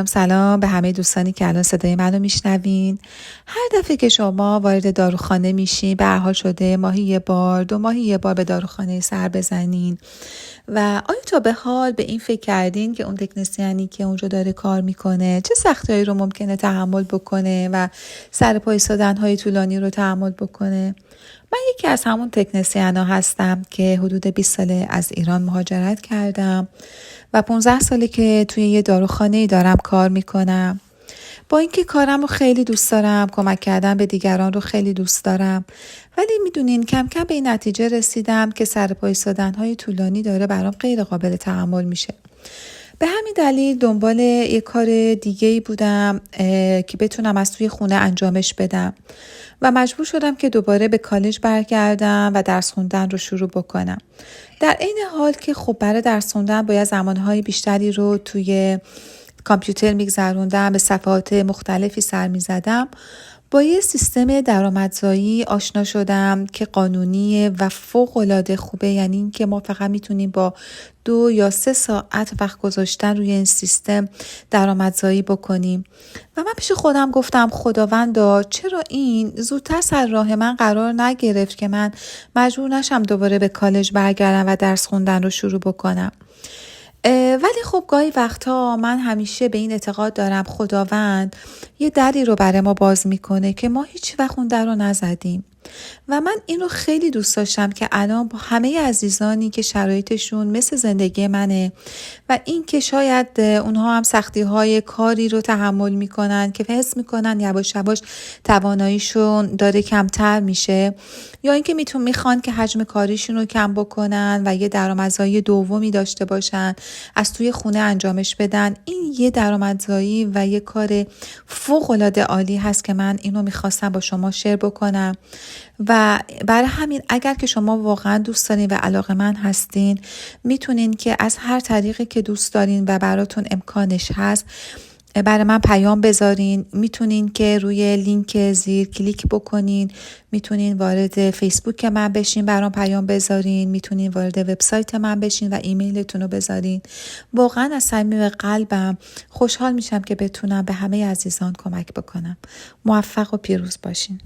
سلام به همه دوستانی که الان صدای منو میشنوین. هر دفعه که شما وارد داروخانه میشین، به هر حال شده ماهی یه بار 2 ماهی یه بار به داروخانه سر بزنین و آیا تا به حال به این فکر کردین که اون تکنسیانی که اونجا داره کار میکنه چه سختیایی رو ممکنه تحمل بکنه و سر پا ایستادن‌های طولانی رو تحمل بکنه؟ من یکی از همون تکنسیانا هستم که حدود 20 ساله از ایران مهاجرت کردم و 15 ساله که توی یه داروخانه‌ای دارم کار میکنم. با اینکه کارم رو خیلی دوست دارم، کمک کردن به دیگران رو خیلی دوست دارم، ولی میدونین کم کم به این نتیجه رسیدم که سر پا ایستادن‌های طولانی داره برام غیر قابل تحمل میشه. به همین دلیل دنبال یه کار دیگه‌ای بودم که بتونم از توی خونه انجامش بدم و مجبور شدم که دوباره به کالج برگردم و درس خوندن رو شروع بکنم. در عین حال که خب برای درس خوندن باید زمانهای بیشتری رو توی کامپیوتر میگذروندم، به صفحات مختلفی سر میزدم، با یه سیستم درآمدزایی آشنا شدم که قانونیه و فوق‌العاده خوبه. یعنی این که ما فقط میتونیم با 2 یا 3 ساعت وقت گذاشتن روی این سیستم درآمدزایی بکنیم و من پیش خودم گفتم خداوندا چرا این زودتر سر راه من قرار نگرفت که من مجبور نشم دوباره به کالج برگردم و درس خوندن رو شروع بکنم. ولی خب گاهی وقتا من همیشه به این اعتقاد دارم خداوند یه دری رو برای ما باز میکنه که ما هیچ وقت اون در رو نزدیم و من اینو خیلی دوست داشتم که الان با همه عزیزانی که شرایطشون مثل زندگی منه و این که شاید اونها هم سختی های کاری رو تحمل میکنن که حس میکنن یواش یواش تواناییشون داره کمتر میشه، یا اینکه میخوان که حجم کاریشون رو کم بکنن و یه درآمدزایی دومی داشته باشن، از توی خونه انجامش بدن. این یه درآمدزایی و یه کار فوق العاده عالی هست که من اینو میخواستم با شما شیر بکنم و برای همین اگر که شما واقعا دوست دارین و علاقه‌مند هستین، میتونین که از هر طریقی که دوست دارین و براتون امکانش هست برای من پیام بذارین. میتونین که روی لینک زیر کلیک بکنین، میتونین وارد فیسبوک من بشین برام پیام بذارین، میتونین وارد وبسایت من بشین و ایمیلتون رو بذارین. واقعا از صمیم قلبم خوشحال میشم که بتونم به همه عزیزان کمک بکنم. موفق و پیروز باشین.